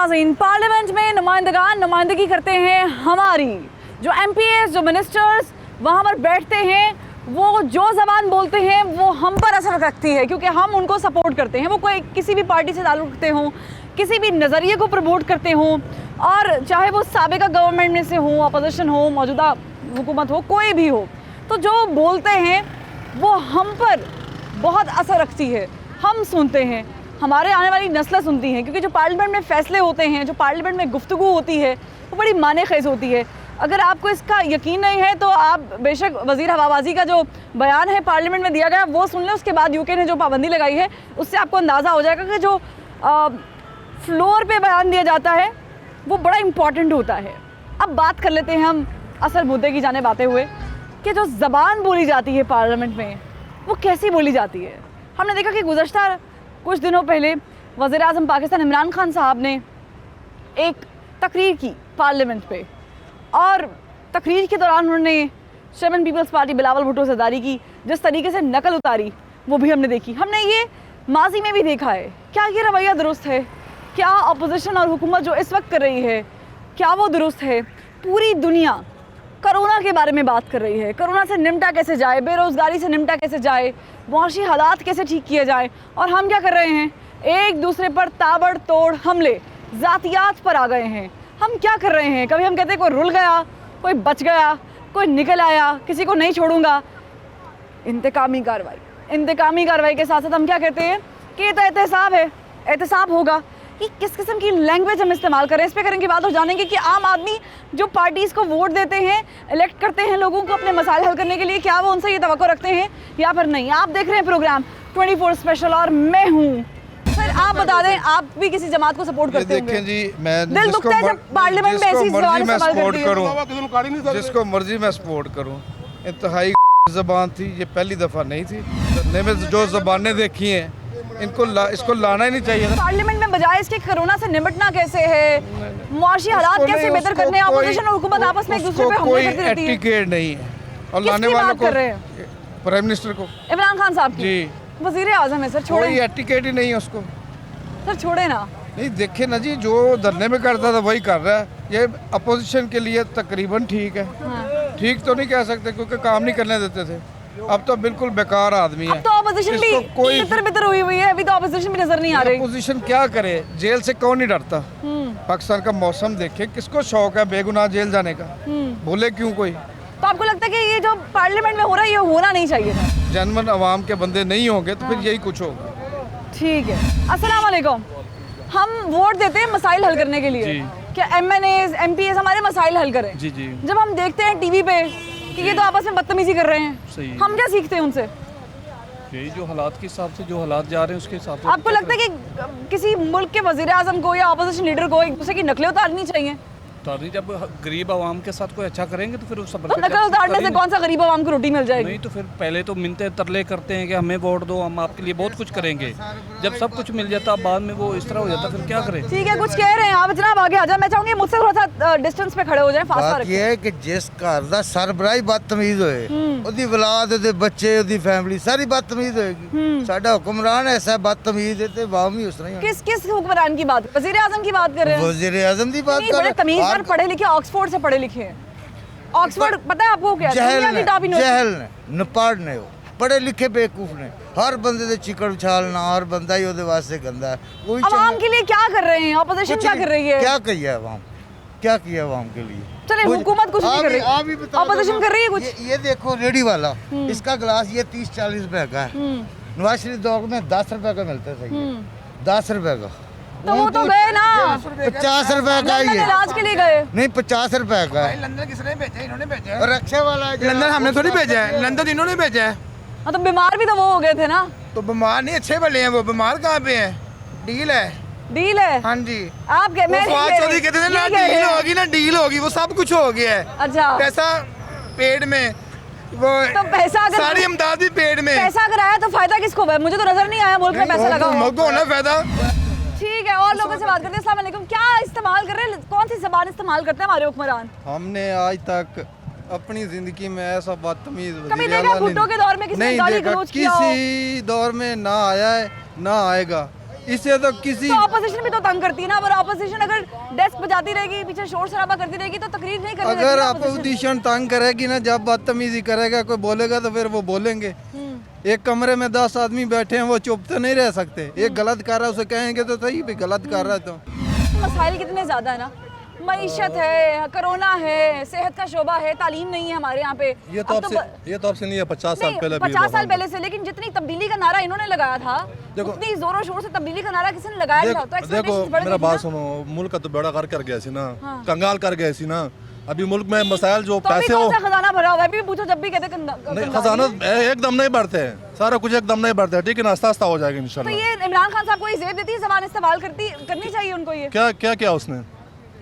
नाज़रीन, पार्लियामेंट में नुमाइंदगान नुमाइंदगी करते हैं हमारी। जो MPs, जो मिनिस्टर्स वहाँ पर बैठते हैं, वो जो ज़बान बोलते हैं वो हम पर असर रखती है, क्योंकि हम उनको सपोर्ट करते हैं। वो कोई किसी भी पार्टी से ताल्लुक़ रखते हों, किसी भी नज़रिए को प्रमोट करते हों, और चाहे वो साबिका गवर्नमेंट में से हो, अपोजिशन हो, मौजूदा हुकूमत हो, कोई भी हो, तो जो बोलते हैं वो हम पर बहुत असर रखती है। हम सुनते हैं, हमारे आने वाली नस्लें सुनती हैं, क्योंकि जो पार्लियामेंट में फ़ैसले होते हैं, जो पार्लियामेंट में गुफ्तगू होती है, वो बड़ी माने खेज़ होती है। अगर आपको इसका यकीन नहीं है तो आप बेशक वज़ीर हवाबाजी का जो बयान है पार्लियामेंट में दिया गया वो सुन लें। उसके बाद UK ने जो पाबंदी लगाई है उससे आपको अंदाज़ा हो जाएगा कि जो फ्लोर पे बयान दिया जाता है वो बड़ा इम्पॉर्टेंट होता है। अब बात कर लेते हैं हम असल मुद्दे की जाने आते हुए कि जो ज़बान बोली जाती है पार्लियामेंट में वो कैसी बोली जाती है। हमने देखा कि गुज़श्ता कुछ दिनों पहले वज़ीर-ए-आज़म पाकिस्तान इमरान खान साहब ने एक तकरीर की पार्लियामेंट पे, और तकरीर के दौरान उन्होंने chairman People's Party Bilawal Bhutto सरदारी की जिस तरीके से नकल उतारी वो भी हमने देखी। हमने ये माजी में भी देखा है। क्या ये रवैया दुरुस्त है? क्या अपोजिशन और हुकूमत जो इस वक्त कर रही है क्या वो दुरुस्त है? पूरी दुनिया कोरोना के बारे में बात कर रही है, कोरोना से निमटा कैसे जाए, बेरोज़गारी से निमटा कैसे जाए, मुआशी हालात कैसे ठीक किए जाए, और हम क्या कर रहे हैं? एक दूसरे पर ताबड़तोड़ हमले, ज़ातियात पर आ गए हैं। हम क्या कर रहे हैं? कभी हम कहते हैं कोई रुल गया, कोई बच गया, कोई निकल आया, किसी को नहीं छोड़ूंगा। इंतकामी कार्रवाई के साथ साथ हम क्या कहते हैं कि ये तो एहतसाब है, एहतसाब होगा। कि किस किस्म की लैंग्वेज हम इस्तेमाल करें, इस पे करेंगे बात और जानेंगे कि आम आदमी जो पार्टीज़ को वोट देते हैं, इलेक्ट करते हैं लोगों को अपने मसाइल हल करने के लिए, क्या वो उनसे ये तवक्को रखते हैं या फिर नहीं। आप देख रहे हैं प्रोग्राम 24 स्पेशल और मैं हूँ। सर आप बता दें, आप भी किसी जमात को सपोर्ट करते हैं? देखें जी, मैं दिल दुखता है जब पार्लियामेंट में ऐसी सवाल करती है। जिसको मर्जी मैं सपोर्ट करूँ। इंतहाई ज़बान थी, ये पहली दफ़ा नहीं थी। धरने में जो ज़बानें देखी हैं इसको लाना ही नहीं चाहिए था। पार्लियामेंट में बजाय इसके कोरोना से निपटना कैसे है, मुआशी हालात कैसे बेहतर करने, अपोजिशन और हुकूमत आपस में एक दूसरे पे हमले करती रहती है। एटिकेट नहीं है। और लाने वालों को प्राइम मिनिस्टर को, इमरान खान साहब की, जी वज़ीर-ए-आज़म है सर, छोड़े। कोई एटिकेट ही नहीं है उसको। सर छोड़े ना। नहीं देखे ना जी, जो धरने में करता था वही कर रहा है। ये अपोजिशन के लिए तकरीबन ठीक है। ठीक तो नहीं कह सकते क्योंकि काम नहीं करने देते थे। अब तो बिल्कुल बेकार आदमी है। अब तो अपोजिशन भी तितर-बितर हुई हुई है, अभी तो अपोजिशन भी नजर नहीं आ रही। अपोजिशन क्या करे? जेल से कौन नहीं डरता? पाकिस्तान का मौसम देखे, किसको शौक है बेगुनाह जेल जाने का? बोले क्यों कोई? तो आपको लगता है कि ये जो पार्लियामेंट में हो रहा है ये होना नहीं चाहिए था? जनमन अवाम के बंदे नहीं होंगे तो फिर यही कुछ होगा। ठीक है। अस्सलाम वालेकुम। हम वोट देते हैं मसाइल हल करने के लिए, क्या MNAs, MPs हमारे मसाइल हल करें। जी जी। जब हम देखते हैं टीवी पे कि ये तो आपस में बदतमीजी कर रहे हैं, हम क्या सीखते हैं उनसे? यही जो हालात के हिसाब से जो हालात जा रहे हैं उसके हिसाब से। आपको लगता है कि किसी मुल्क के वज़ीर-ए-आज़म को या अपोजिशन लीडर को एक दूसरे की नकलें उतारनी चाहिए? जब गरीब आवाम के साथ कोई अच्छा करेंगे तो फिर उस तो नकल उतारने से कौन सा गरीब आवाम को रोटी मिल जाएगी? नहीं तो फिर पहले तो मिलते तरले करते हैं कि हमें वोट दो, हम आपके लिए बहुत कुछ करेंगे। जब सब कुछ मिल जाता बाद में वो इस तरह हो जाता, फिर क्या करें? ठीक है, कुछ कह रहे हैं आप, जनाब आगे आ जाए। मैं चाहूंगी मुझसे थोड़ा सा डिस्टेंस पे खड़े हो जाए, फास्ट रखें। ये है कि जिस घर दा सरबराही बदतमीज होए, ओदी औलाद, ओदे बच्चे, ओदी फैमिली सारी बदतमीज होएगी। साडा हुक्मरान ऐसा बदतमीज है ते अवाम भी उस तरह ही। किस हुक्मरान की बात? वज़ीर-ए-आज़म की बात कर रहे हैं? वज़ीर-ए-आज़म की बात कर रहे हैं। तमीज़दार पढ़े लिखे, ऑक्सफोर्ड से पढ़े लिखे हैं। ऑक्सफोर्ड पता है आपको क्या? जहल ने न पढ़ने हो, पढ़े लिखे बेवकूफ ने। हर बंदे दे चिकड़ उछालना, हर बंदा ही ओदे वास्ते गंदा है। कोई आवाम के लिए क्या कर रहे हैं? अपोजिशन क्या कर रही है? क्या किया आवाम? क्या किया आवाम के लिए? चले हुकूमत कुछ नहीं कर रही, अपोजिशन कर रही है कुछ। ये देखो रेडी वाला, इसका गिलास ये 30-40 रुपए का है। नवाज शरीफ दौर में 10 रुपए का मिलता था, 10 रुपए का। तो वो तो गए ना, 50 रुपए का ही इलाज के लिए गए। नहीं 50 रुपए का है। लंदन किसने भेजा? इन्होंने भेजा है। और रक्षा वाला लंदन हमने थोड़ी भेजा है, लंदन इन्होंने भेजा है। हाँ तो बीमार भी तो वो हो गए थे ना। तो बीमार नहीं, अच्छे भले हैं वो। बीमार कहाँ पे हैं? डील है। डील है? हाँ जी। आप क्या? मैं चौधरी कहते थे ना डील होगी ना डील होगी, वो सब कुछ हो गया है। अच्छा। पैसा पेड़ में, वो तो पैसा अगर सारी इमदाद भी पेड़ में। पैसा अगर आया तो फायदा किसको है? मुझे तो नजर नहीं आया मुल्क में पैसा लगा। मुल्क को होना फायदा। ठीक है, और लोगों से बात करते हैं। अस्सलाम वालेकुम। क्या इस्तेमाल कर रहे हैं, कौन सी ज़बान इस्तेमाल करते हैं हमारे हुक्मरान? हमने आज तक अपनी जिंदगी में ऐसा बदतमीज कभी देखा भुट्टो के दौर में किसी ने गाली गलौज किया हो? किसी दौर में ना आया है ना आएगा। इससे तो किसी तो ऑपोजिशन भी तो तंग करती है ना, पर ऑपोजिशन अगर डेस्क बजाती रहेगी, पीछे शोर शराबा करती रहेगी तो तकरीर नहीं करनी अगर रहेगी opposition। अपोजिशन तंग करेगी ना, जब बदतमीजी करेगा कोई बोलेगा तो फिर वो बोलेंगे। एक कमरे में 10 आदमी बैठे हैं, वो चुप तो नहीं रह सकते। एक गलत कर रहा है उसे कहेंगे तो सही भी गलत कर रहा है तो। मसाइल कितने ज़्यादा है ना, मईशत है, कोरोना है, सेहत का शोबा है, तालीम नहीं है हमारे यहाँ पे। ये तो आपसे नहीं है, 50 साल पहले भी 50 साल पहले से, लेकिन जितनी तब्दीली का नारा इन्होंने लगाया था, उतनी जोरों शोर से तब्दीली का नारा किसी ने लगाया था, तो देखो expectations बढ़ मेरा गई बात थी ना। सुनो, मुल्क का तो बेड़ा कर गया सी ना, कंगाल कर गया सी ना। अभी मुल्क में मसाइल जो तो अभी पैसे कौन हो सा खजाना भरा हुआ है, अभी भी पूछो जब भी कहते नहीं, खजाना एकदम नहीं बढ़ते हैं, सारा कुछ एकदम नहीं बढ़ता है, ठीक है ना, आस्ता आस्ता हो जाएगा तो इंशाल्लाह। ये इमरान खान साहब को ये जेब देती है, जबान इस्तेमाल करनी चाहिए उनको। ये क्या क्या किया उसने?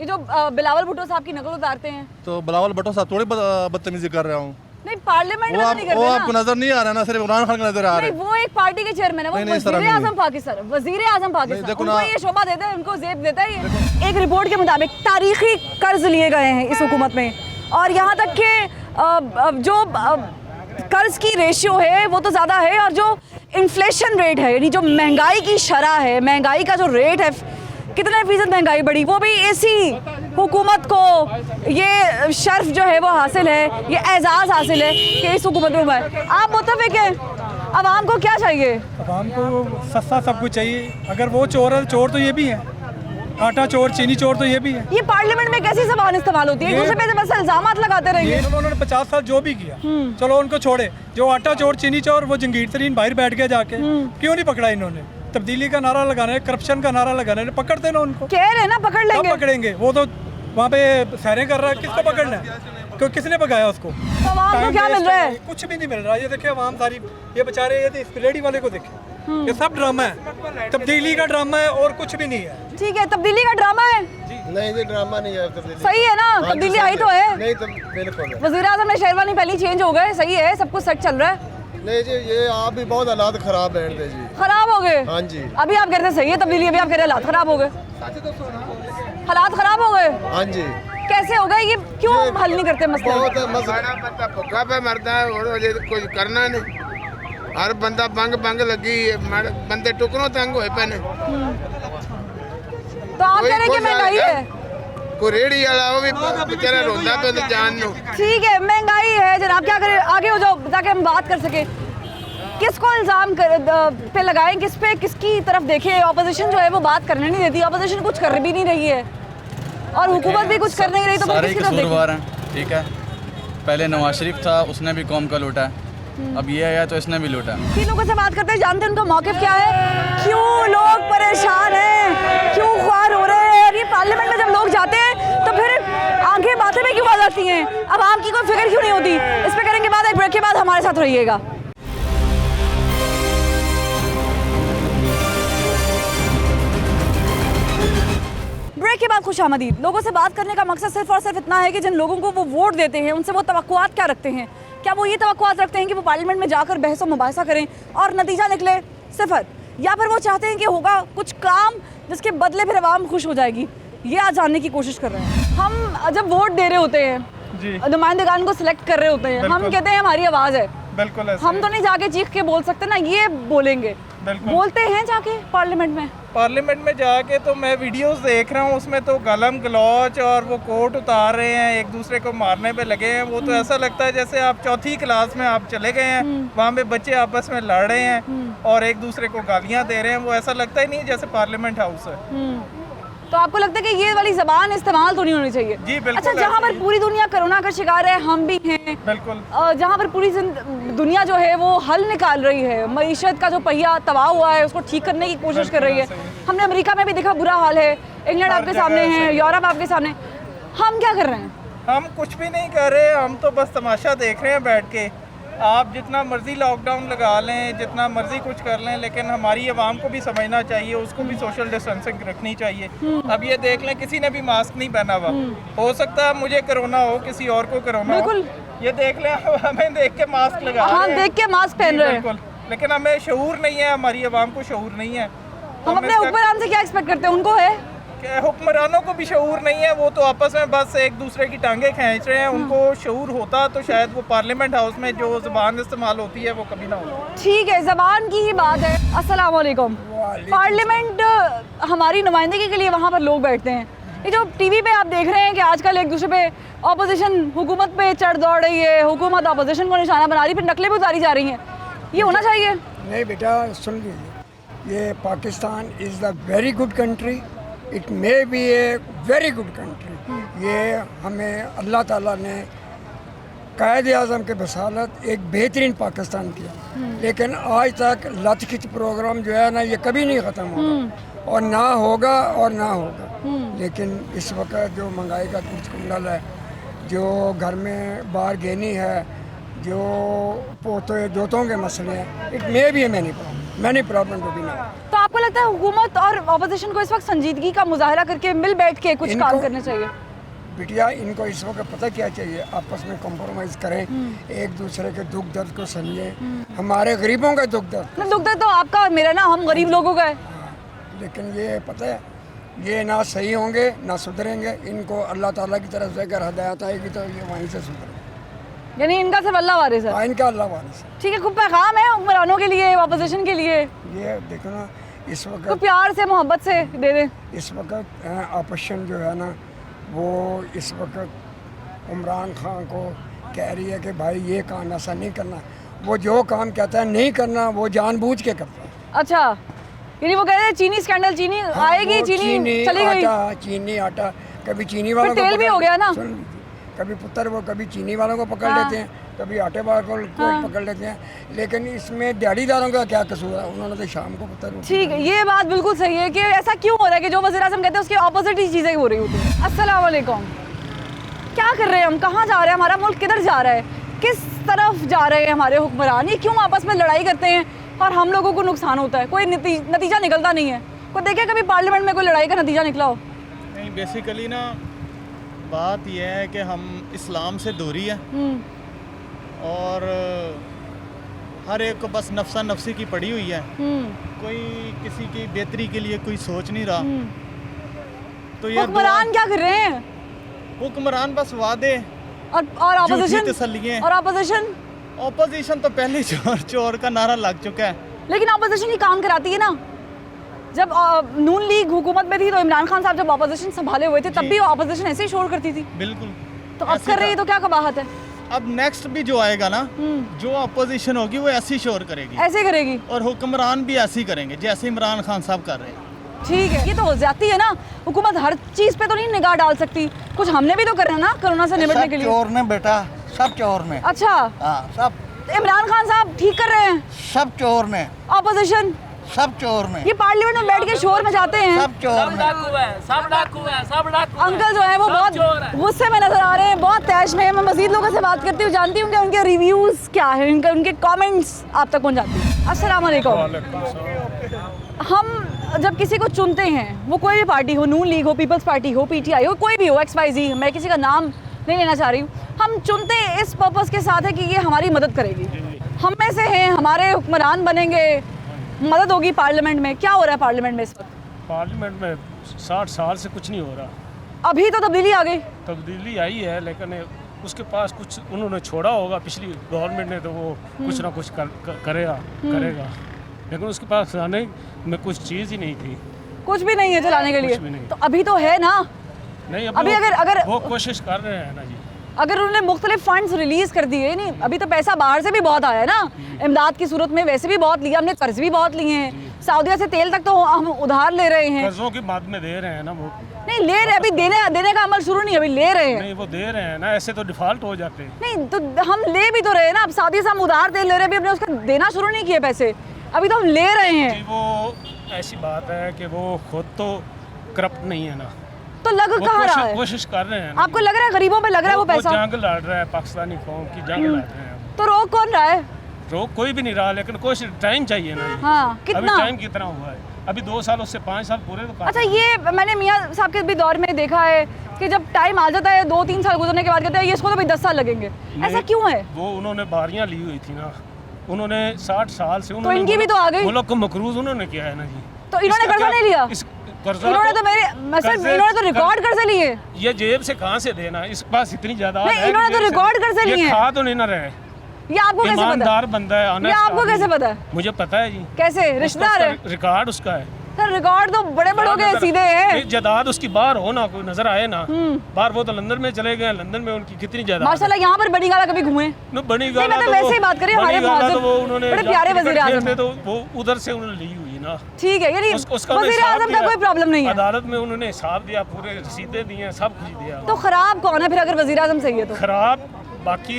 ये जो बिलावल भुट्टो साहब की नकल उतारते हैं, तो बिलावल भुट्टो साहब थोड़ी बदतमीजी कर रहा हूँ, नहीं पार्लियामेंट में तो नहीं वो करते आपको ना। नजर नहीं आ रहा ना, सिर्फ इमरान खान का नजर आ रहा नहीं, है। वो एक पार्टी के चेयरमैन है, वो नहीं, इस तरह वजीर नहीं आजम पाकिस्तान, वजीर आजम पाकिस्तान, देखो उनको ना- ये शोभा देता है, उनको जेब देता है ये। एक रिपोर्ट के मुताबिक तारीखी कर्ज लिए गए हैं इस हुकूमत में, और यहाँ तक कि जो कर्ज की रेशियो है वो तो ज़्यादा है, और जो इन्फ्लेशन रेट है, यानी जो महंगाई की शरह है, महंगाई का जो रेट है, कितने फीसद महंगाई बढ़ी, वो भी इसी हुकूमत को ये शर्फ जो है वो हासिल है, ये एजाज़ हासिल है कि इस हुकूमत में हुआ है। आप मुतफिक हैं? अवाम को क्या चाहिए? आवाम को सस्ता सब कुछ चाहिए। अगर वो चोर है, चोर तो ये भी है, आटा चोर, चीनी चोर तो ये भी है। ये पार्लियामेंट में कैसी जबान इस्तेमाल होती है? एक दूसरे पे बस इल्जामात लगाते ये रहेंगे। उन्होंने 50 साल जो भी किया, चलो उनको छोड़े। जो आटा चोर, चीनी चोर, वो जंगीर तरीन बाहर बैठ गया जाके, क्यों नहीं पकड़ा इन्होंने? तब्दीली का नारा लगाना है, करप्शन का नारा लगाना है, पकड़ते ना उनको। कह रहे हैं ना पकड़ कब लेंगे, पकड़ेंगे? वो तो वहाँ पे सैरें कर रहा है, किसको पकड़ना है? क्यों, किसने पकाया उसको? तो अवाम को टाइम क्या वेस्ट मिल रहा हो है? रहा कुछ भी नहीं मिल रहा। ये देखिए आवाम सारी, ये बेचारे, ये रेडी वाले को देखे, ये सब ड्रामा है, तब्दीली का ड्रामा है और कुछ भी नहीं है। ठीक है, तब्दीली का ड्रामा है, नहीं जी ड्रामा नहीं है तब्दीली। सही है ना, तब्दीली आई तो है। नहीं तो बिल्कुल वजीर आजम में शेरवानी पहले चेंज हो गए, सही है, सब कुछ सेट चल रहा है। नहीं जी, ये आप भी बहुत हालात खराब है जी। खराब हो गए? हाँ जी। अभी आप कहते सही है तब्दीली, अभी आप कह रहे हालात खराब हो गए। हालात खराब हो गए हाँ जी, कैसे हो गए? ये क्यों हल नहीं करते मसला? बहुत मसला। बंदा भुखा पे मरता है और ये कुछ करना नहीं। हर बंदा बंग लगी बंदे टुकड़ों तंग होए पे ने। तो आप कह रहे हैं कि महंगाई है? कोई रेड़ी वाला वो भी बेचारा रोंदा पे तो जान नो। ठीक है, महंगाई है जनाब, क्या करें? आगे हो जाओ ताकि हम बात कर सके। किसको इल्जाम पे लगाएं, किस पे, किसकी तरफ देखें? ऑपोजिशन जो है वो बात करने नहीं देती, ऑपोजिशन कुछ कर भी नहीं रही है और हुकूमत भी कुछ कर नहीं रही, तो फिर सारे किसकी तरफ कसूरवार देखें? हैं, ठीक है। पहले नवाज शरीफ था, उसने भी कौम का लूटा है, अब ये आया तो इसने भी लूटा है। तीन लोगों से बात करते हैं, जानते हैं उनका मौक़िफ़ क्या है, क्यों लोग परेशान हैं, क्यों ख्वार हो रहे हैं। और ये पार्लियामेंट में जब लोग जाते हैं तो फिर आंखें माथे में क्यों आ जाती हैं, अब आम की कोई फिक्र क्यों नहीं होती? इस पर करेंगे बात, एक ब्रेक के बाद हमारे साथ रहिएगा। ब्रेक के बाद खुश आमदीद। लोगों से बात करने का मकसद सिर्फ और सिर्फ इतना है कि जिन लोगों को वो वोट देते हैं उनसे वो तवक्कुआत क्या रखते हैं। क्या वो ये तवक्कुआत रखते हैं कि वो पार्लियामेंट में जाकर बहस और मुबाहिसा करें और नतीजा निकले सिफर, या फिर वो चाहते हैं कि होगा कुछ काम जिसके बदले फिर आवाम खुश हो जाएगी? ये आज जानने की कोशिश कर रहे हैं। हम जब वोट दे रहे होते हैं, नुमाइंदगान को सिलेक्ट कर रहे होते हैं, हम कहते हैं हमारी आवाज़ है, बिल्कुल हम तो नहीं जाके चीख के बोल सकते ना, ये बोलेंगे। बोलते हैं जाके पार्लियामेंट में? पार्लियामेंट में जाके तो मैं वीडियोस देख रहा हूँ, उसमें तो गलम गलौच और वो कोट उतार रहे हैं, एक दूसरे को मारने पे लगे हैं। वो तो ऐसा लगता है जैसे आप चौथी क्लास में आप चले गए हैं, वहाँ पे बच्चे आपस में लड़ रहे हैं और एक दूसरे को गालियाँ दे रहे हैं। वो ऐसा लगता ही नहीं जैसे पार्लियामेंट हाउस है। तो आपको लगता है कि ये वाली जबान इस्तेमाल तो नहीं होनी चाहिए? जी बिल्कुल। अच्छा, जहाँ पर पूरी दुनिया कोरोना का शिकार है, हम भी हैं, बिल्कुल। जहाँ पर पूरी दुनिया जो है वो हल निकाल रही है, मईशत का जो पहिया तबाह हुआ है उसको ठीक करने की कोशिश कर रही है। हमने अमेरिका में भी देखा बुरा हाल है, इंग्लैंड आपके सामने है, यूरोप आपके सामने, हम क्या कर रहे हैं? हम कुछ भी नहीं कर रहे, हम तो बस तमाशा देख रहे हैं बैठ के। आप जितना मर्जी लॉकडाउन लगा लें, जितना मर्जी कुछ कर लें, लेकिन हमारी आवाम को भी समझना चाहिए, उसको भी सोशल डिस्टेंसिंग रखनी चाहिए। अब ये देख लें, किसी ने भी मास्क नहीं पहना हुआ। हो सकता है मुझे कोरोना हो, किसी और को कोरोना हो, बिल्कुल। ये देख लें, हमें देख के मास्क लगा रहे हाँ, हैं। देख के मास्क पहन रहे हैं। बिल्कुल, लेकिन हमें शऊर नहीं है, हमारी आवाम को शऊर नहीं है। हम अपने ऊपर हमसे क्या एक्सपेक्ट करते हैं? उनको है हुक्मरानों को भी शऊर नहीं है, वो तो आपस में बस एक दूसरे की टांगे खींच रहे हैं। उनको शऊर होता तो शायद वो पार्लियामेंट हाउस में जो ज़बान इस्तेमाल होती है वो कभी ना होती। ठीक है, ज़बान की ही बात है। अस्सलाम वालेकुम। पार्लियामेंट हमारी नुमाइंदगी के लिए वहाँ पर लोग बैठते हैं। ये जो टीवी पे आप देख रहे हैं कि आजकल एक दूसरे पे ऑपोजिशन हुकूमत पे चढ़ दौड़ रही है, हुकूमत ऑपोजिशन को निशाना बना रही है, फिर नकलें भी उतारी जा रही हैं, ये होना चाहिए? नहीं बेटा, सुन लीजिए, ये Pakistan is the very good country, it may B a very good country. ये हमें अल्लाह ताला ने कायद आज़म के बसालत एक बेहतरीन पाकिस्तान किया, लेकिन आज तक लत खिच प्रोग्राम जो है ना, ये कभी नहीं ख़त्म होगा और ना होगा और ना होगा। लेकिन इस वक्त जो महंगाई का कुंडल है, जो घर में बाहर गेनी है, जो पोते दोतों के मसले हैं, it may be many problem to be ना। तो आपको लगता है हुकूमत और ऑपोजिशन को इस वक्त संजीदगी का मुजाहरा करके मिल बैठ के कुछ काम करना चाहिए? बिटिया, इनको इस वक्त पता क्या चाहिए, आपस में कॉम्प्रोमाइज़ करें, एक दूसरे के दुख दर्द को समझें, हमारे गरीबों का दुख दर्द। दुख दर्द तो आपका और मेरा ना, हम गरीब लोगों का है। लेकिन ये पता है, ये ना सही होंगे ना सुधरेंगे। इनको अल्लाह ताला की तरफ से अगर हदायत आएगी तो ये वहीं से सुधरेंगे। यानी इनका सिर्फ अल्लाह वारिस है? इनका अल्लाह वारिस है। ठीक है, खूब पैगाम है हुक्मरानों के लिए, ऑपोजिशन के लिए। ये देखो ना, इस तो वक्त प्यार से मोहब्बत से दे दें। इस वक्त ऑपोजिशन जो है ना, वो इस वक्त इमरान खान को कह रही है कि भाई ये काम ऐसा नहीं करना। वो जो काम कहता है नहीं करना, वो जानबूझ के करता है। अच्छा, यानी वो कह रहे हैं चीनी स्कैंडल, चीनी आएगी, चीनी चली गई, चीनी आटा, कभी चीनी वालों को तेल भी हो गया ना। सुन लीजिए, कभी पुत्र वो कभी चीनी वालों को पकड़ लेते हैं, कभी आटे वालों को पकड़ लेते हैं। लेकिन इसमें दिहाड़ीदारों का क्या कसूर है? उन्होंने तो शाम को पुत्र। ठीक है, ये बात बिल्कुल सही है कि ऐसा क्यों हो रहा है कि जो वज़ीर आज़म कहते हैं उसके ऑपोजिट ही चीज़ें हो रही होती हैं। अस्सलाम वालेकुम। क्या कर रहे हैं हम, कहाँ जा रहे हैं, हमारा मुल्क किधर जा रहा है, किस तरफ जा रहे हैं हमारे हुक्मरान? ये क्यों आपस में लड़ाई करते हैं और हम लोगों को नुकसान होता है, कोई नतीजा निकलता नहीं है? कोई देखे कभी पार्लियामेंट में कोई लड़ाई का नतीजा निकला हो? नहीं, बेसिकली ना बात यह है कि हम इस्लाम से दूरी है और हर एक को बस नफ्सा नफ्सी की पड़ी हुई है, कोई किसी की बेहतरी के लिए कोई सोच नहीं रहा। तो ये हुक्मरान क्या कर रहे हैं? हुक्मरान बस वादे और ऑपोजिशन तसल्लियां। और ऑपोजिशन तो पहले चोर चोर का नारा लग चुका है। लेकिन ऑपोजिशन ही काम कराती है ना। जब नून लीग हुकूमत में थी तो इमरान खान साहब जब ऑपोजिशन संभाले हुए थे तब भी ऑपोजिशन ऐसे ही शोर करती थी। बिल्कुल। तो अब कर रही है तो क्या कबाहत है? अब नेक्स्ट भी जो आएगा ना, जो अपोजिशन होगी वो ऐसी शोर करेगी, ऐसे करेगी, और हुक्मरान भी ऐसे ही करेंगे जैसे इमरान खान साहब कर रहे हैं। ठीक है, ये तो हो जाती है ना। हुकूमत हर चीज पे तो नहीं निगाह डाल सकती, कुछ हमने भी तो करना ना कोरोना से निपटने के लिए। चोर ने बेटा, सब चोर ने। अच्छा, सब। इमरान खान साहब ठीक कर रहे हैं? सब चोर ने। ऑपोजिशन सब चोर ने। ये पार्लियामेंट में बैठ के शोर मचाते हैं। सब चोर ने। सब डाकू है। अंकल जो है वो बहुत गुस्से में नजर आ रहे हैं, बहुत तैश में। मैं मजीद लोगों से बात करती हूँ, जानती हूँ कि उनके रिव्यूज क्या है, उनके कमेंट्स आप तक पहुँचाती हूँ। अस्सलाम वालेकुम। हम जब किसी को चुनते हैं, वो कोई भी पार्टी हो, नून लीग हो, पीपल्स पार्टी हो, पीटीआई हो, कोई भी हो, XYZ, मैं किसी का नाम नहीं लेना चाह रही हूँ, हम चुनते इस पर्पस के साथ है कि ये हमारी मदद करेगी, हम में से हैं, हमारे हुक्मरान बनेंगे, मदद होगी पार्लियामेंट में। क्या हो रहा है पार्लियामेंट में इस वक्त? पार्लियामेंट में 60 साल से कुछ नहीं हो रहा। अभी तो तब्दीली आ गई। तब्दीली आई है, लेकिन उसके पास कुछ उन्होंने छोड़ा होगा पिछली गवर्नमेंट ने, तो वो कुछ ना कुछ करेगा। लेकिन उसके पास आने में कुछ चीज़ ही नहीं थी, कुछ भी नहीं है चलाने के लिए। तो अभी तो है ना। नहीं, अभी अगर वो कोशिश कर रहे हैं ना जी। अगर उन्होंने मुख्तलिफ फंड्स रिलीज कर दिए, नहीं अभी तो पैसा बाहर से भी बहुत आया है ना, इमदाद की सूरत में वैसे भी बहुत लिया हमने, कर्ज भी बहुत लिए हैं, सऊदीया से तेल तक तो हम उधार ले रहे हैं, कर्जों की बाद में दे रहे हैं ना वो। नहीं ले रहे, अभी देने का अमल शुरू नहीं, अभी ले रहे हैं। नहीं, वो दे रहे हैं ना, ऐसे तो डिफॉल्ट हो जाते हैं। नहीं तो हम ले भी तो रहे हैं ना, अब सऊदी से हम उधार तेल ले रहे हैं, अभी हमने उसका देना शुरू नहीं किया पैसे, अभी तो हम ले रहे हैं। वो ऐसी बात है कि वो खुद तो करप्ट नहीं है ना, तो लग कहाँ रहा है? कोशिश कर रहे हैं। आपको लग रहा है गरीबों पे लग रहा है वो पैसा? जंग लड़ रहा है, पाकिस्तानी कौम की जंग लड़ रहे हैं। तो रोक कौन रहा है? रोक कोई भी नहीं रहा, लेकिन कुछ टाइम चाहिए ना। हाँ, कितना? अभी टाइम कितना हुआ है? अभी 2 साल, उससे 5 साल पूरे तो। अच्छा, ये मैंने मियाँ साहब के भी दौर में देखा है कि जब टाइम आ जाता है 2-3 साल गुजरने के बाद कहते हैं ये इसको तो भाई 10 साल लगेंगे, ऐसा क्यों है? वो उन्होंने बारियां ली हुई थी ना, उन्होंने 60 साल से, तो इनकी भी तो आ गई। मुल्क को मकरूज उन्होंने किया है ना जी। तो इन्होंने कर्जा नहीं लिया? कर्जा इन्होंने तो मेरे इन्होंने तो रिकॉर्ड कर्जे लिए। ये जेब से कहाँ से देना, इसके पास इतनी ज्यादा नहीं, इन्होंने तो रिकॉर्ड कर्जे लिए हैं। खा तो नहीं ना रहे, ये आपको कैसे पता? ईमानदार बंदा है, ये ऑनेस्ट आपको आदमी कैसे है। पता है? मुझे पता है जी। कैसे? रिश्तेदार है? रिकॉर्ड उसका है सर रिकॉर्ड तो बड़े बड़ों के सीधे हैं। जायदाद उसकी बाहर हो ना, कोई नजर आए ना बाहर। वो तो लंदन में चले गए, लंदन में उनकी कितनी जायदाद। माशाल्लाह यहाँ पर बड़ी गाला कभी घूमे? बड़ी नहीं, मैं तो वैसे ही बात कर रही हूँ, हमारे तो वो उन्होंने बड़े प्यारे वजीर आजम हैं। तो वो उधर से उन्होंने ली हुई ना। ठीक है, यानी वजीर आजम का कोई प्रॉब्लम नहीं है। अदालत में उन्होंने हिसाब दिया, पूरे रसीदें दी हैं, सब कुछ दिया। तो खराब कौन है फिर अगर वजीर आजम सही है तो? खराब बाकी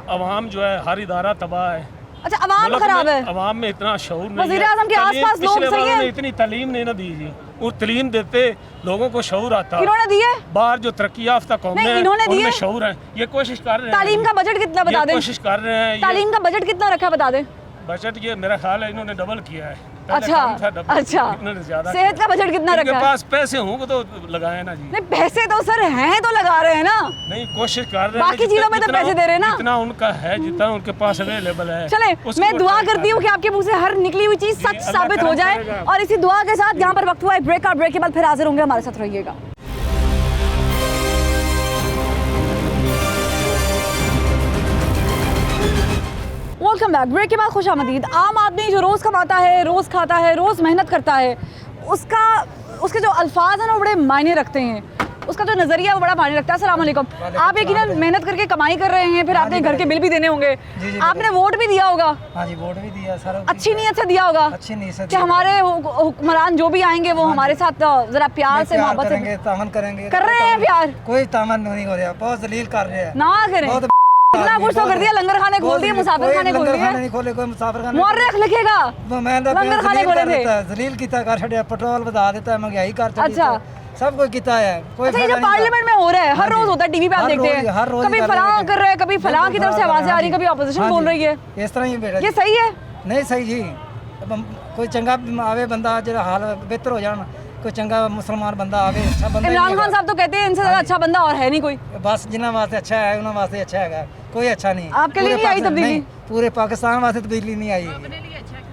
अवाम जो है, हर इदारा तबाह है। अच्छा, अवाम खराब है? अवाम में इतना शऊर नहीं है। वजीर आजम के आसपास लोग सही हैं? इतनी तालीम नहीं ना दी जी, वो तालीम देते लोगों को शऊर आता। इन्होंने दिए? बाहर जो तरक्की याफ्ता कौमें हैं उनमें शऊर है, ये कोशिश कर रहे हैं। तालीम का बजट कितना बता दें? कोशिश कर रहे हैं। तालीम का बजट कितना रखा बता दें? बजट ये मेरा ख्याल है इन्होंने डबल किया है। अच्छा अच्छा, सेहत का बजट कितना रखा है? पास पैसे होंगे तो लगाए ना जी। नहीं, पैसे तो सर हैं तो लगा रहे हैं ना। नहीं, कोशिश कर रहे हैं, बाकी चीजों में तो पैसे दे रहे हैं ना। जितना उनका है, जितना उनके पास अवेलेबल है। चले, मैं दुआ करती हूँ कि आपके मुंह से हर निकली हुई चीज सच साबित हो जाए। और इसी दुआ के साथ यहाँ पर वक्त हुआ है ब्रेक का। ब्रेक के बाद फिर हाजिर होंगे, हमारे साथ रहिएगा। Welcome back. ब्रेक के बाद खुश आमदीद। आम आदमी जो रोज़ कमाता है, रोज़ खाता है, रोज़ मेहनत करता है, उसके जो अल्फाज हैं ना वो बड़े मायने रखते हैं, उसका जो नज़रिया है वो बड़ा मायने रखता है। अस्सलाम वालेकुम। आप यकीनन मेहनत करके कमाई कर रहे हैं, फिर आपने घर के बिल भी देने होंगे, आपने वोट भी दिया होगा। हाँ जी, वोट भी दिया सर। अच्छी नीयत से दिया होगा अच्छी नीयत से कि हमारे हुक्मरान जो भी आएंगे वो हमारे साथ ज़रा प्यार से, मोहब्बत से तामन करेंगे। कर रहे हैं प्यार? कोई तामन नहीं हो रहा, बहुत जलील कर रहे हैं। ना करें, इतना कुछ तो कर दिया, लंगर खाने खोल दिए, मुसाफिर खाने खोल दिए। नहीं खोले, कोई मुसाफिर खाने मुअर्रिख लिखेगा लंगर खाने खोले थे। जलील किया कर छड़िया, पेट्रोल बढ़ा देता है, महंगाई कर चढ़ी। अच्छा, सब कुछ किया है। कोई अच्छा, ये जो पार्लियामेंट में हो रहा है, हर रोज होता है, टीवी पे आप देखते हैं, कभी फलां कर रहे हैं, कभी फलां की तरफ से आवाजें आ रही, कभी ऑपोजिशन बोल रही है। इस तरह ही बेटा, ये सही है? नहीं सही जी। कोई चंगा आवे बंदा, जो हाल बेहतर हो जाए, कोई चंगा मुसलमान बंदा आवे, अच्छा बंदा। इमरान खान साहब तो कहते हैं इनसे ज्यादा अच्छा बंदा और है नहीं कोई। बस जिन्होंने वास्ते अच्छा है उन्होंने वास्ते अच्छा है, कोई अच्छा नहीं। आपके लिए नहीं आई तब्दीली? पूरे पाकिस्तान वास्ते तब्दीली नहीं आई।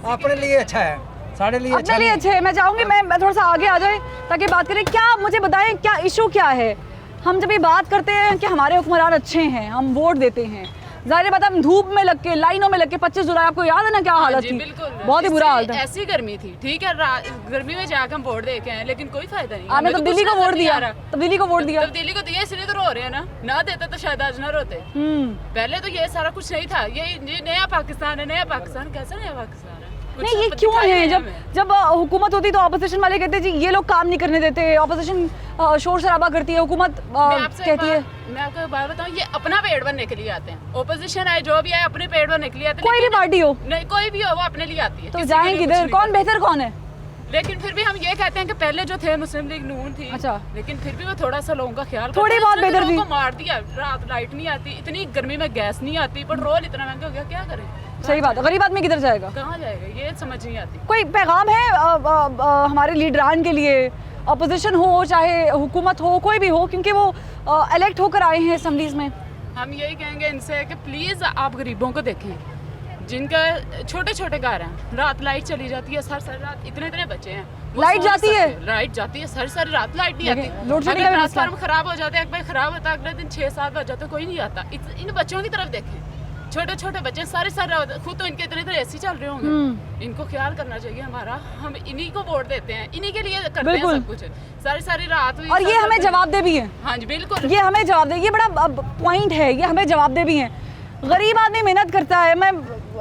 अपने लिए अच्छा है, साढ़े लिए अपने लिए अच्छे है। मैं चाहूंगी मैं थोड़ा सा आगे आ जाए ताकि बात करें। क्या मुझे बताएं, क्या इशू क्या है? हम जब ये बात करते हैं कि हमारे हुक्मरान अच्छे हैं, हम वोट देते हैं, जाहिर बात हम धूप में लग के, लाइनों में लग के, 25 जुलाई आपको याद है ना क्या हालत थी? बहुत ही बुरा हाल था। ऐसी गर्मी थी, ठीक है, गर्मी में जाकर हम वोट दे के आए, लेकिन कोई फायदा नहीं। आपने तब्दीली को वोट दिया? तब्दीली को वोट दिया? तब्दीली को दिया, इसलिए तो रो रहे हैं ना देता तो शायद आज ना रोते। पहले तो ये सारा कुछ नहीं था। ये नया पाकिस्तान है। नया पाकिस्तान कैसा नया पाकिस्तान है? नहीं, ये क्यों है? जब हुकूमत होती तो ऑपोजिशन वाले कहते जी ये लोग काम नहीं करने देते, ऑपोजिशन शोर शराबा करती है, हुकूमत कहती है। मैं आपको एक बात बताऊं, ये अपना पेड़ भरने के लिए आते हैं। ऑपोजिशन आए, जो भी आए, अपने पेड़ भरने के लिए आते हैं। कोई भी पार्टी हो, नहीं कोई भी हो, वो अपने लिए आती है। तो जाएं किधर? कौन बेहतर कौन है? लेकिन फिर भी हम ये कहते हैं कि पहले जो थे मुस्लिम लीग नून थी। अच्छा, लेकिन फिर भी वो थोड़ा सा लोगों का ख्याल थोड़ी बहुत बेहतर थी। मार दिया, रात लाइट नहीं आती, इतनी गर्मी में गैस नहीं आती, पेट्रोल इतना महंगा हो गया, क्या करें? सही बात है, गरीब आदमी किधर जाएगा? कहाँ जाएगा, ये समझ नहीं आती। कोई पैगाम है हमारे लीडरान के लिए, अपोजिशन हो चाहे हुकूमत हो, कोई भी हो, क्योंकि वो इलेक्ट होकर आए हैं असेंबलीज में? हम यही कहेंगे इनसे कि प्लीज़ आप गरीबों को देखें, जिनका छोटे छोटे घर हैं, रात लाइट चली जाती है, सारी रात, इतने बच्चे हैं, लाइट जाती है, सारी रात लाइट नहीं आती। लोड शेडिंग का ट्रांसफार्मर खराब हो जाता है, एक बार खराब होता है, अगले दिन 6-7 बज जाते, कोई नहीं आता। इन बच्चों की तरफ देखें, छोटे छोटे बच्चे सारे खुद तो इनके इतने ऐसे चल रहे होंगे। इनको ख्याल करना चाहिए हमारा। हम इन्हीं को वोट देते हैं, इन्हीं के लिए करते हैं सब कुछ, सारी रात हुई। और ये हमें जवाबदेह भी है। हाँ जी बिल्कुल, ये हमें जवाबदेह, ये बड़ा पॉइंट है, ये हमें जवाबदेह भी है। गरीब आदमी मेहनत करता है,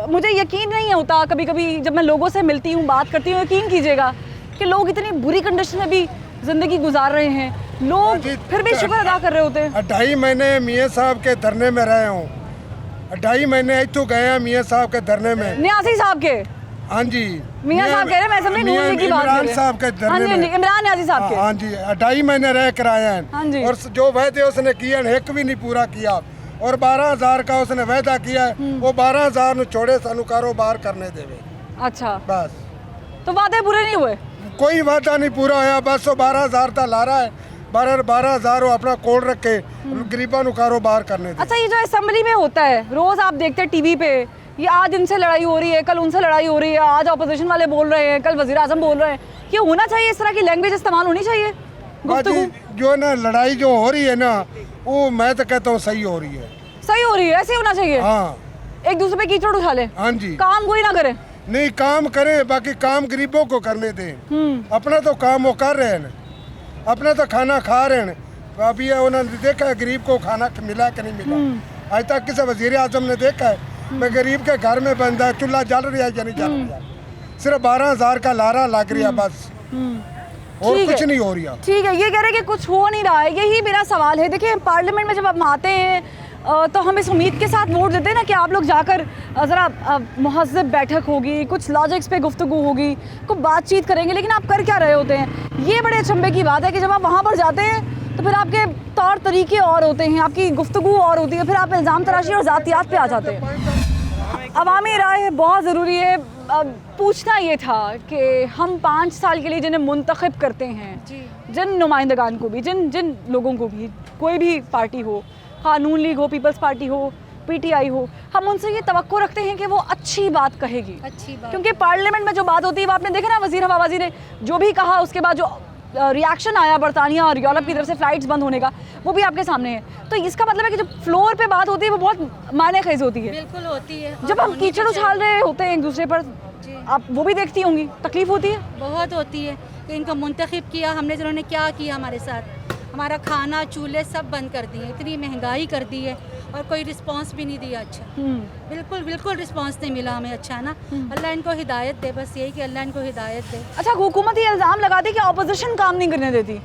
मुझे यकीन नहीं होता, कभी कभी जब मैं लोगों से मिलती हूँ, बात करती हूँ, यकीन कीजिएगा कि लोग इतनी बुरी कंडीशन में भी जिंदगी गुजार रहे हैं, लोग फिर भी शुक्र अदा कर रहे होते हैं। 2.5 महीने मियाँ साहब के धरने में रहे हूँ, 2.5 महीने इतों गए हैं मियाँ साहब के धरने में। न्यासी साहब के? हाँ जी, मियाँ साहब कह रहे हैं, मैं समझी नून लीग की बात कर रहे हैं। इमरान साहब के धरने में, इमरान न्यासी साहब के। हाँ जी, 2.5 महीने रह कर आए हैं। हाँ जी। और जो वायदे उसने किए एक भी नहीं पूरा किया, और 12,000 का उसने वायदा किया है, वो 12,000 छोड़े सानू कारोबार करने देवे। अच्छा, बस तो वादे पूरे नहीं हुए? कोई वादा नहीं पूरा होया, बस वो 12,000 का ला रहा है, 12,000 वो अपना कोड रख के गरीबों को कारोबार करने दे। अच्छा, ये जो असेंबली में होता है, रोज आप देखते हैं टीवी पे ये आज इनसे लड़ाई हो रही है, कल उनसे लड़ाई हो रही है, आज अपोजिशन वाले बोल रहे हैं, कल वज़ीर आज़म बोल रहे हैं। ये होना चाहिए, इस तरह की लैंग्वेज इस्तेमाल होनी चाहिए गुफ्तगू। जो ना लड़ाई जो हो रही है ना, वो मैं तो कहता हूँ सही हो रही है। सही हो रही है, ऐसे होना चाहिए। हाँ, एक दूसरे पे कीचड़ उछाले, हाँ जी, काम कोई ना करे। नहीं काम करें, बाकी काम गरीबों को करने दें। अपना तो काम वो कर रहे हैं, अपना तो खाना खा रहे हैं। अभी उन्होंने देखा है गरीब को खाना मिला कि नहीं मिला। आज तक किसी वज़ीर आज़म ने देखा है मैं गरीब के घर में बंदा है, चूल्हा जल रहा है या नहीं जल रहा? सिर्फ 12,000 का लारा लग रहा बस, और कुछ नहीं हो रहा। ठीक है, ये कह रहे हैं कि कुछ हो नहीं रहा है, यही मेरा सवाल है। देखिए पार्लियामेंट में जब हम आते हैं तो हम इस उम्मीद के साथ वोट देते हैं ना कि आप लोग जाकर ज़रा महज़्ज़ब बैठक होगी, कुछ लॉजिक्स पे गुफ्तगू होगी, कुछ बातचीत करेंगे, लेकिन आप कर क्या रहे होते हैं? ये बड़े अचंभे की बात है कि जब आप वहाँ पर जाते हैं तो फिर आपके तौर तरीके और होते हैं, आपकी गुफ्तगू और होती है, फिर आप इल्ज़ाम तराशी और ज़ातियात पे आ जाते हैं। अवामी राय बहुत ज़रूरी है। पूछना ये था कि हम 5 साल के लिए जिन्हें मुंतखब करते हैं, जिन नुमाइंदगान को भी, जिन लोगों को भी, कोई भी पार्टी हो, कानून लीग हो, पीपल्स पार्टी हो, पीटीआई हो, हम उनसे ये तवक्को रखते हैं कि वो अच्छी बात कहेगी। अच्छी बात, क्योंकि पार्लियामेंट में जो बात होती है वो आपने देखा ना, वज़ीर हवाबाजी ने जो भी कहा, उसके बाद जो रिएक्शन आया बरतानिया और यूरोप की तरफ से फ़्लाइट्स बंद होने का, वो भी आपके सामने है। तो इसका मतलब है कि जो फ्लोर पे बात होती है वो बहुत मायने खेज होती है। बिल्कुल होती है। जब हम कीचड़ उछाल रहे होते हैं एक दूसरे पर, आप वो भी देखती होंगी, तकलीफ होती है? बहुत होती है कि इनको मुंतखब किया हमने, जिन्होंने क्या किया हमारे साथ, हमारा खाना चूल्हे सब बंद कर दिए, इतनी महंगाई कर दी है और कोई रिस्पांस भी नहीं दिया। अच्छा, बिल्कुल बिल्कुल रिस्पांस नहीं मिला हमें। अच्छा ना, अल्लाह इनको हिदायत दे, बस यही कि अल्लाह इनको हिदायत दे। अच्छा, हुकूमत ये इल्ज़ाम लगाती कि अपोजिशन काम नहीं करने देती,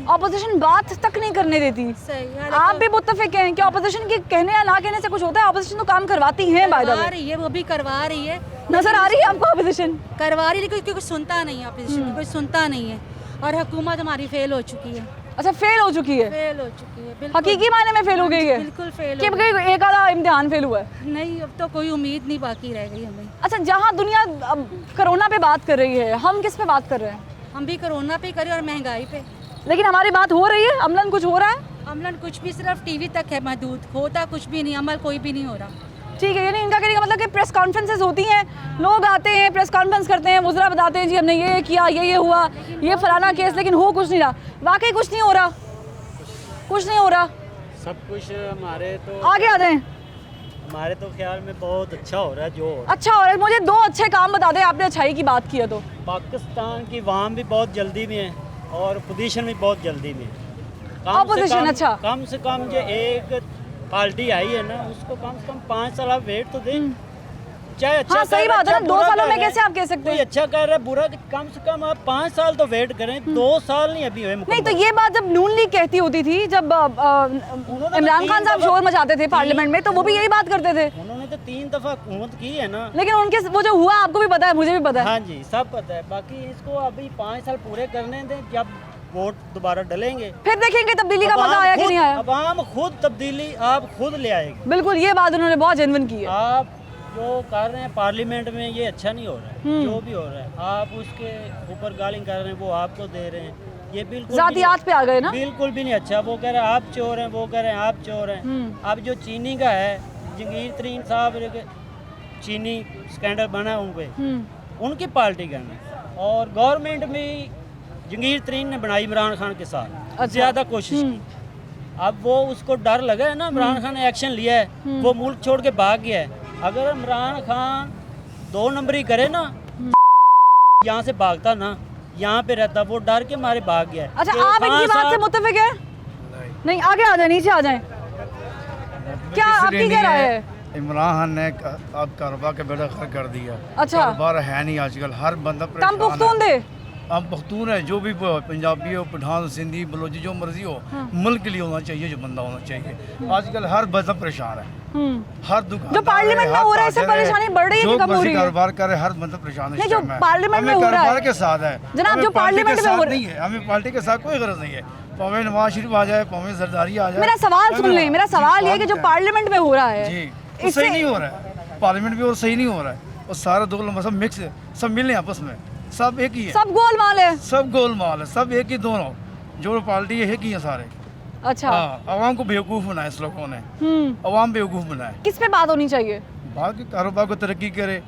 अपोजिशन बात तक नहीं करने देती। सही, आप भी मुत्तफिक हैं कि अपोजिशन के कहने या ना कहने से कुछ होता है? अपोजिशन तो काम करवाती है, बाय द वे। करवा रही है, वो भी करवा रही है। नजर आ रही है आपको अपोजिशन करवा रही है, लेकिन कोई सुनता नहीं है, अपोजिशन कोई सुनता नहीं है, और हुकूमत हमारी फेल हो चुकी है। अच्छा, फेल हो चुकी है? फेल हो चुकी है, हकीकी मायने में फेल हो गई है? बिल्कुल फेल कि कोई एक आधा इम्तिहान फेल हुआ है? नहीं, अब तो कोई उम्मीद नहीं बाकी रह गई हमें। अच्छा, जहाँ दुनिया अब कोरोना पे बात कर रही है, हम किस पे बात कर रहे हैं? हम भी कोरोना पे करें और महंगाई पे, लेकिन हमारी बात हो रही है, अमलन कुछ हो रहा है? अमलन कुछ भी सिर्फ टीवी तक है महदूद, होता कुछ भी नहीं, अमल कोई भी नहीं हो रहा। ठीक है, यानी इनका कहने का मतलब कि प्रेस कॉन्फ्रेंसेस होती हैं, लोग आते हैं, प्रेस कॉन्फ्रेंस करते हैं, वज़रा बताते हैं जी हमने ये किया, ये हुआ, ये फलाना केस, लेकिन हो कुछ नहीं रहा। वाकई कुछ नहीं हो रहा, कुछ नहीं हो रहा। सब कुछ हमारे तो आगे आ जाएं। हमारे तो ख्याल में बहुत अच्छा हो रहा है। जो अच्छा हो रहा है, मुझे 2 अच्छे काम बता दें, आपने अच्छाई की बात की है तो। पाकिस्तान की वाम भी बहुत जल्दी में है और पोजीशन भी बहुत जल्दी में है। ऑपोजिशन, अच्छा, कम से कम जो एक पार्टी आई है ना, उसको कम से कम 5 साल आप वेट तो दें। चाहे अच्छा, हाँ, सही बात है ना, 2 सालों में कैसे आप कह सकते हैं? अच्छा कर रहा है, बुरा, कम से कम आप 5 साल तो वेट करें, 2 साल नहीं अभी हुए। नहीं, तो ये बात जब नून लीग कहती होती थी, जब इमरान खान साहब शोर मचाते थे पार्लियामेंट में, तो वो भी यही बात करते थे। उन्होंने तो 3 दफा हुकूमत की है ना, लेकिन उनके वो जो हुआ आपको भी पता है, मुझे भी पता है। हाँ जी, सब पता है। बाकी इसको अभी 5 साल पूरे करने दें, जब वोट दोबारा डलेंगे फिर देखेंगे तब्दीली का मजा आया कि नहीं आया। अवाम खुद तब्दीली आप खुद ले आएगी। बिल्कुल, ये बात उन्होंने बहुत जेन्युइन की है। आप जो कर रहे हैं पार्लियामेंट में, ये अच्छा नहीं हो रहा है। जो भी हो रहा है, आप उसके ऊपर गाली कर रहे हैं, वो आपको दे रहे हैं, ये बिल्कुल जातियात पे आ गए ना, बिल्कुल भी नहीं अच्छा। वो कह रहे हैं आप चोर हैं, वो कह रहे हैं आप चोर हैं। अब जो चीनी का है, जंगीर तरीन साहब चीनी स्कैंडल बना उन पे, उनकी पार्टी का है, और गवर्नमेंट में जंगीर तरीन ने बनाई इमरान खान के साथ ज़्यादा कोशिश की। अब वो उसको डर लगा है ना, इमरान खान ने एक्शन लिया है, वो मुल्क छोड़ के भाग गया है। अगर इमरान खान 2 नंबरी करे ना, यहाँ से भागता ना, यहाँ पे रहता, वो डर के मारे भाग गया है। अच्छा, आप इनकी बात से मुत्तफिक है? नहीं, आगे आ जाए, नीचे आ जाए, क्या आपकी क्या राय है? इमरान खान ने अब कारोबार का बेड़ा खड़ा कर दिया। अच्छा, कारोबार है नहीं आजकल, हर बंदा कम पुख्तून दे, हम पख्तून है, जो भी पंजाबी हो, पठान, सिंधी, बलोची, जो मर्जी हो, मुल्क के लिए होना चाहिए, जो बंदा होना चाहिए। आजकल हर बंदा परेशान है, हर दुकान जो पार्लियामेंट में हो रहा है, इससे परेशानी बढ़ रही है कि कम हो रही है? कारोबार करे, हर बंदा परेशान है। जो पार्लियामेंट में हो रहा है के साथ है जनाब, जो पार्लियामेंट में हो रहा है, हमें पार्टी के साथ कोई गरज नहीं है। पावे नवाज शरीफ आ जाए, पावे जरदारी आ जाए। मेरा सवाल सुन लें, मेरा सवाल ये कि जो पार्लियामेंट में हो रहा है जी, सही नहीं हो रहा है। पार्लियामेंट भी और सही नहीं हो रहा है, और सारा दो सब मिक्स है, सब मिले आपस में, सब एक ही है, सब गोलमाल है, सब गोलमाल है, सब एक ही, दोनों जो पार्टी है एक ही है सारे। अच्छा, हाँ, अवाम को बेवकूफ़ बनाया इस लोगों ने, अवाम बेवकूफ़ बनाया। किस पे बात होनी चाहिए? बाकी कारोबार को तरक्की करे,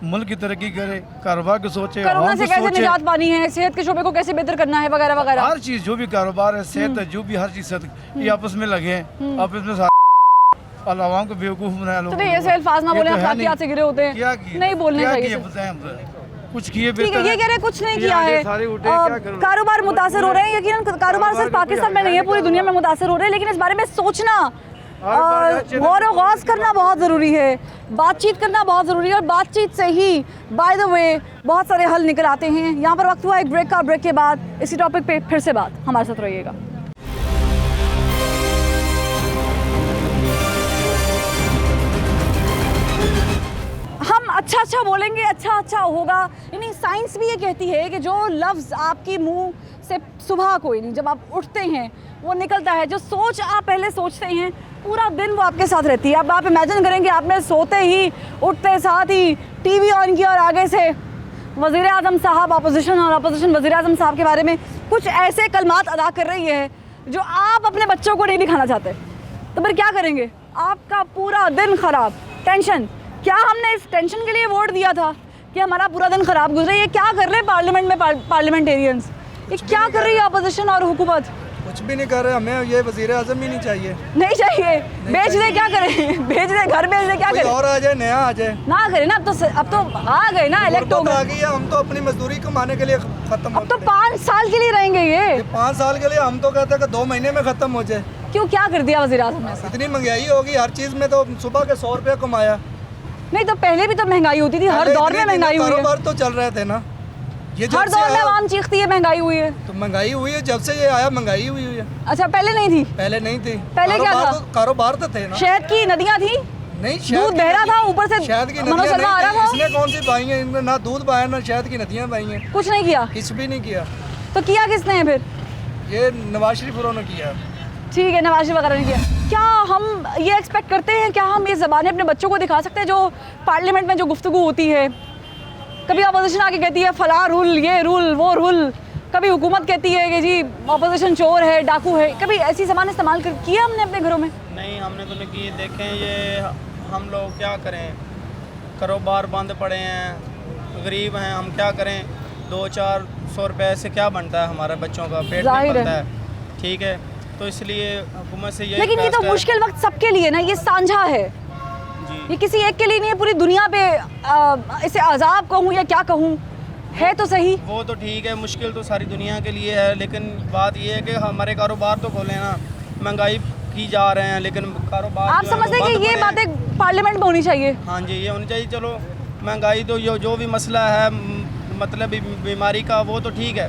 मुल्क की तरक्की करे, कारोबार को सोचे, कोरोना आवाम से को कैसे सोचे। निजात पानी है, सेहत के शोबे को कैसे बेहतर करना है, वगैरह वगैरह। हर चीज़ जो भी कारोबार है, सेहत है, जो भी हर चीज़ ये आपस में लगे हैं, आपस में और आवाम को बेवकूफ़ बनाया लोग। तो ऐसे अल्फाज ना बोले, अखलाकियात से गिरे होते हैं, क्या किए? नहीं बोलने क्या चाहिए किए सर। बताएं हमसे। कुछ किए ठीक है, ये कह रहे हैं कुछ नहीं किया है। कारोबार मुतासर हो रहे हैं, यकीनन कारोबार सिर्फ पाकिस्तान में नहीं है, पूरी दुनिया में मुतासर हो रहे हैं, लेकिन इस बारे में सोचना और गौर व गौस करना बहुत ज़रूरी है, बातचीत करना बहुत ज़रूरी है, और बातचीत से ही बाय द वे बहुत सारे हल निकल आते हैं। यहाँ पर वक्त हुआ एक ब्रेक का, ब्रेक के बाद इसी टॉपिक पे फिर से बात, हमारे साथ रहिएगा। हम अच्छा बोलेंगे, अच्छा होगा, यानी साइंस भी ये कहती है कि जो लफ्ज़ आपके मुंह से सुबह कोई नहीं, जब आप उठते हैं वो निकलता है, जो सोच आप पहले सोचते हैं पूरा दिन वो आपके साथ रहती है। अब आप इमेजिन करेंगे आपने सोते ही उठते साथ ही टीवी ऑन किया और आगे से वज़ीर आज़म साहब अपोजिशन और अपोजिशन वज़ीर आज़म साहब के बारे में कुछ ऐसे कलमात अदा कर रही है जो आप अपने बच्चों को नहीं दिखाना चाहते, तो फिर क्या करेंगे? आपका पूरा दिन ख़राब, टेंशन। क्या हमने इस टेंशन के लिए वोट दिया था कि हमारा पूरा दिन ख़राब गुजरे? ये क्या कर रहे हैं पार्लियामेंट में पार्लियामेंटेरियंस, ये क्या कर रही है अपोजिशन और हुकूमत? कुछ भी नहीं कर रहे, हमें ये वज़ीर आज़म ही नहीं चाहिए। नहीं चाहिए, बेच दे, क्या करें? बेच दे, घर बेच दे, क्या करें? और आ जाए, नया आ जाए ना करे ना। अब तो आ गए ना, इलेक्ट हो आ गए, गई है। हम तो अपनी मजदूरी कमाने के लिए खत्म। अब तो 5 साल के लिए रहेंगे ये 5 साल के लिए। हम तो कहते हैं कि 2 महीने में खत्म हो जाए। क्यों, क्या कर दिया वज़ीर आज़म ने? इतनी महंगाई होगी हर चीज़ में, तो सुबह के 100 रुपये कमाया। नहीं तो पहले भी तो महंगाई होती थी, हर दौर में महंगाई हुई है। कारोबार तो चल रहे थे ना, ये हर दौर में आवाम चीखती है महंगाई हुई है। तो महंगाई हुई है, जब से ये आया महंगाई हुई है। अच्छा, पहले नहीं थी? पहले नहीं थी। पहले क्या था? कारोबार तो थे ना। शहद की नदियाँ थी, नहीं दूध बह रहा था, ऊपर से शहद की मनोज शर्मा आ रहा था। इसने कौन सी पाई है? इनने ना दूध पाया ना शहद की नदियाँ पाई हैं। कुछ नहीं किया, कुछ भी नहीं किया। तो किया किसने है फिर? ये नवाज शरीफ ने किया। ठीक है, नवाज शरीफ वगैरह ने किया। क्या हम ये एक्सपेक्ट करते हैं, क्या हम ये ज़बानें अपने बच्चों को दिखा सकते हैं जो पार्लियामेंट में जो गुफ्तगू होती है? कभी अपोजिशन आके कहती है फला रूल, ये रूल, वो रूल, कभी हुकूमत कहती है कि जी अपोजिशन चोर है, डाकू है। कभी ऐसी ज़बान इस्तेमाल किया हमने अपने घरों में? नहीं, हमने तो नहीं की। देखें, ये हम लोग क्या करें, कारोबार बंद पड़े हैं, गरीब हैं, हम क्या करें? 200-400 रुपये से क्या बनता है? हमारे बच्चों का पेट नहीं बनता है। ठीक है, तो इसलिए हुकूमत से ये, लेकिन ये तो मुश्किल वक्त सबके लिए ना, ये साझा है, ये किसी एक के लिए नहीं है, पूरी दुनिया पे इसे अजाब कहूँ या क्या कहूँ, है तो सही। वो तो ठीक है, मुश्किल तो सारी दुनिया के लिए है, लेकिन बात ये है कि हमारे कारोबार तो खोले ना। महंगाई की जा रहे हैं, लेकिन कारोबार आप समझते हैं कि ये बातें पार्लियामेंट में होनी चाहिए? हाँ जी, ये होनी चाहिए। चलो, महंगाई तो जो भी मसला है, मतलब बीमारी का, वो तो ठीक है,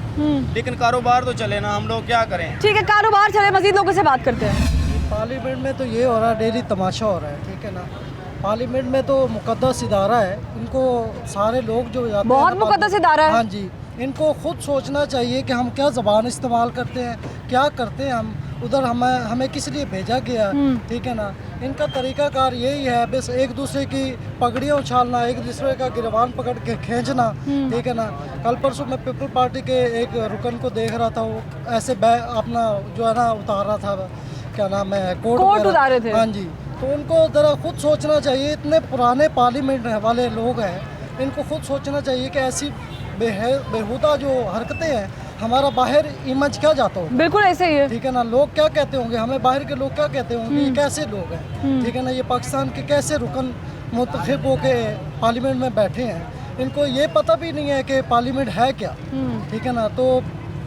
लेकिन कारोबार तो चले ना। हम लोग क्या करें? ठीक है, कारोबार चले, मजीद लोगों से बात करते हैं। पार्लियामेंट में तो ये हो रहा है, डेली तमाशा हो रहा है, ठीक है ना। पार्लियामेंट में तो मुकद्दस इदारा है, इनको सारे लोग जो जाते हैं, बहुत मुकद्दस इदारा है। हाँ जी, इनको खुद सोचना चाहिए कि हम क्या ज़बान इस्तेमाल करते हैं, क्या करते हैं हम उधर, हमें किस लिए भेजा गया, ठीक है ना। इनका तरीकाकार यही है, बस एक दूसरे की पगड़ियाँ उछालना, एक दूसरे का गिरबान पकड़ के खींचना, ठीक है ना। कल परसों मैं पीपल पार्टी के एक रुकन को देख रहा था, वो ऐसे अपना जो है ना उतार रहा था, क्या नाम है, कोट उतारे थे। हाँ जी, तो उनको ज़रा खुद सोचना चाहिए। इतने पुराने पार्लियामेंट वाले लोग हैं, इनको खुद सोचना चाहिए कि ऐसी बेहुदा जो हरकतें हैं, हमारा बाहर इमेज क्या जाता होगा। बिल्कुल ऐसे ही है, ठीक है ना। लोग क्या कहते होंगे, हमें बाहर के लोग क्या कहते होंगे, ये कैसे लोग हैं, ठीक है ना। ये पाकिस्तान के कैसे रुकन मुंतखब होके पार्लियामेंट में बैठे हैं, इनको ये पता भी नहीं है कि पार्लियामेंट है क्या, ठीक है ना। तो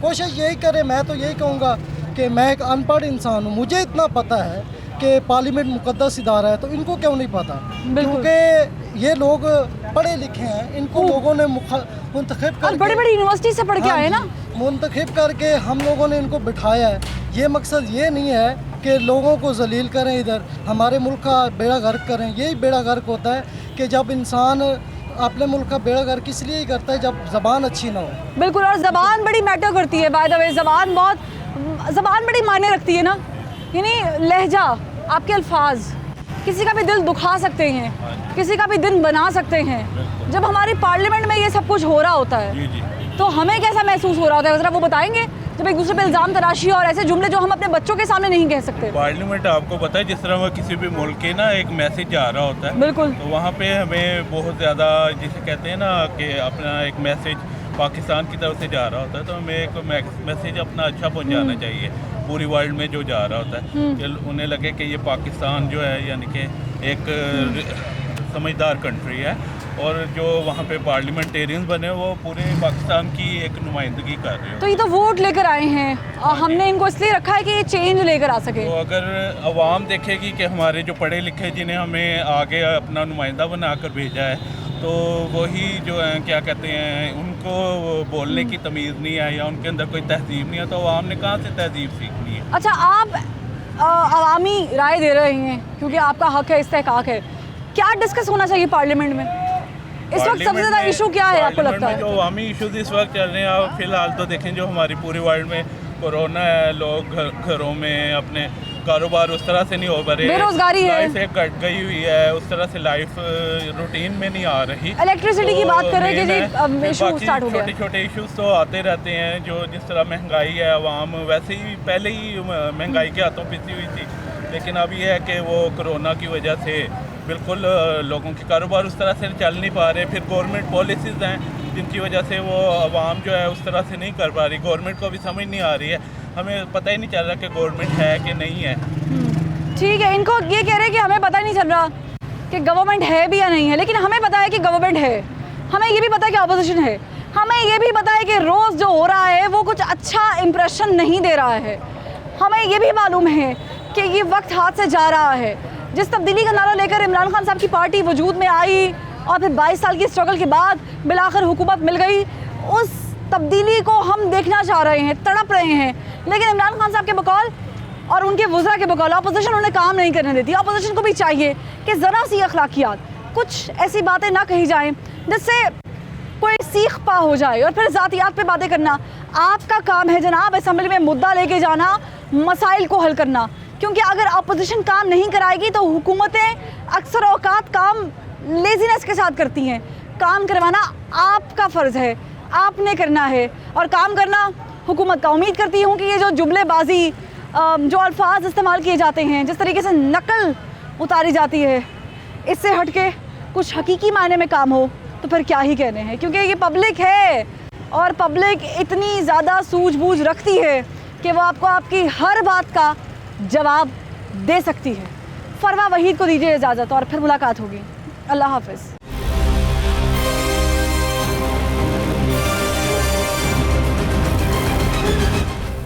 कोशिश यही करें, मैं तो यही कहूँगा कि मैं एक अनपढ़ इंसान हूँ, मुझे इतना पता है कि पार्लियामेंट मुकद्दस इदारा है, तो इनको क्यों नहीं पता? क्योंकि ये लोग पढ़े लिखे हैं, इनको लोगों ने मुंतखब कर, बड़ी-बड़ी यूनिवर्सिटी से पढ़ के आए ना, मुंतखब करके हम लोगों ने इनको बिठाया है। ये मकसद ये नहीं है कि लोगों को जलील करें, इधर हमारे मुल्क का बेड़ा गर्क करें। यही बेड़ा गर्क होता है कि जब इंसान अपने मुल्क का बेड़ा गर्क इसलिए ही करता है जब ज़बान अच्छी ना हो। बिल्कुल, और ज़बान बड़ी मैटर करती है, बाय द वे ज़बान बड़ी मायने रखती है ना। यानी लहजा, आपके अल्फाज किसी का भी दिल दुखा सकते हैं, किसी का भी दिन बना सकते हैं। जब हमारी पार्लियामेंट में ये सब कुछ हो रहा होता है तो हमें कैसा महसूस हो रहा होता है, ज़रा वो बताएंगे? जब एक दूसरे पे इल्ज़ाम तराशी और ऐसे जुमले जो हम अपने बच्चों के सामने नहीं कह सकते। पार्लियामेंट आपको पता है जिस तरह वो किसी भी मुल्क के ना एक मैसेज जा रहा होता है, बिल्कुल, तो वहाँ पे हमें बहुत ज़्यादा जिसे कहते हैं ना कि अपना एक मैसेज पाकिस्तान की तरफ से जा रहा होता है, तो हमें एक मैसेज अपना अच्छा पहुँचाना चाहिए पूरी वर्ल्ड में जो जा रहा होता है, कि उन्हें लगे कि ये पाकिस्तान जो है यानी कि एक समझदार कंट्री है और जो वहाँ पे पार्लियामेंटेरियंस बने वो पूरे पाकिस्तान की एक नुमाइंदगी कर रहे हो। तो ये तो वोट लेकर आए हैं और हमने इनको इसलिए रखा है कि ये चेंज लेकर आ सके। तो अगर अवाम देखेगी कि हमारे जो पढ़े लिखे जिन्हें हमें आगे अपना नुमाइंदा बनाकर भेजा है, तो वही जो है क्या कहते हैं उनको बोलने की तमीज़ नहीं है या उनके अंदर कोई तहजीब नहीं है, तो अवाम ने कहाँ से तहजीब सीखनी है। अच्छा, आप अवामी राय दे रहे हैं क्योंकि आपका हक है, इस्तेहकाक है, क्या डिस्कस होना चाहिए पार्लियामेंट में इस वक्त? सबसे ज़्यादा इशू क्या है आपको लगता है? जो अवामी इशूज़ इस वक्त चल रहे हैं, आप फिलहाल तो देखें जो हमारी पूरी वर्ल्ड में कोरोना है, लोग घरों में अपने कारोबार उस तरह से नहीं हो पा रहे, बेरोजगारी है, लाइफ एक कट गई हुई है, उस तरह से लाइफ रूटीन में नहीं आ रही। इलेक्ट्रिसिटी की बात करें कि जी इशू स्टार्ट हो गया। छोटे छोटे इश्यूज तो आते रहते हैं, जो जिस तरह महंगाई है, अवाम वैसे ही पहले ही महंगाई के हाथों पिसी हुई थी, लेकिन अब ये है कि वो कोरोना की वजह से बिल्कुल लोगों के कारोबार उस तरह से चल नहीं पा रहे। फिर गवर्नमेंट पॉलिसीज़ हैं जिनकी वजह से वो आवाम जो है उस तरह से नहीं कर पा रही, गवर्नमेंट को भी समझ नहीं आ रही है, हमें पता ही नहीं चल रहा कि गवर्नमेंट है कि नहीं है। ठीक है, इनको ये कह रहे हैं कि हमें पता नहीं चल रहा कि गवर्नमेंट है भी या नहीं है, लेकिन हमें पता है कि गवर्नमेंट है, हमें ये भी पता है कि अपोजिशन है, हमें ये भी पता है कि रोज़ जो हो रहा है वो कुछ अच्छा इम्प्रेशन नहीं दे रहा है, हमें ये भी मालूम है कि ये वक्त हाथ से जा रहा है। जिस तब्दीली का नारा लेकर इमरान खान साहब की पार्टी वजूद में आई और फिर 22 साल की स्ट्रगल के बाद बिलाखिर हुकूमत मिल गई, उस तब्दीली को हम देखना चाह रहे हैं, तड़प रहे हैं, लेकिन इमरान खान साहब के बकौल और उनके वज़रा के बकौल अपोजिशन उन्हें काम नहीं करने देती। अपोजिशन को भी चाहिए कि ज़रा सी अखलाकियात, कुछ ऐसी बातें ना कही जाएं जिससे कोई सीख पा हो जाए और फिर ज़ातियात पे बातें करना। आपका काम है जनाब असम्बली में मुद्दा लेके जाना, मसाइल को हल करना, क्योंकि अगर अपोजिशन काम नहीं कराएगी तो हुकूमतें अक्सर औकात काम लेजीनेस के साथ करती हैं। काम करवाना आपका फ़र्ज़ है, आपने करना है, और काम करना हुकूमत का। उम्मीद करती हूँ कि ये जो जुमलेबाजी, जो अल्फाज इस्तेमाल किए जाते हैं, जिस तरीके से नकल उतारी जाती है, इससे हट के कुछ हकीकी मायने में काम हो तो फिर क्या ही कहने हैं, क्योंकि ये पब्लिक है और पब्लिक इतनी ज़्यादा सूझबूझ रखती है कि वो आपको आपकी हर बात का जवाब दे सकती है। फरवा वहीद को दीजिए इजाज़त और फिर मुलाकात होगी। अल्लाह हाफ़िज़।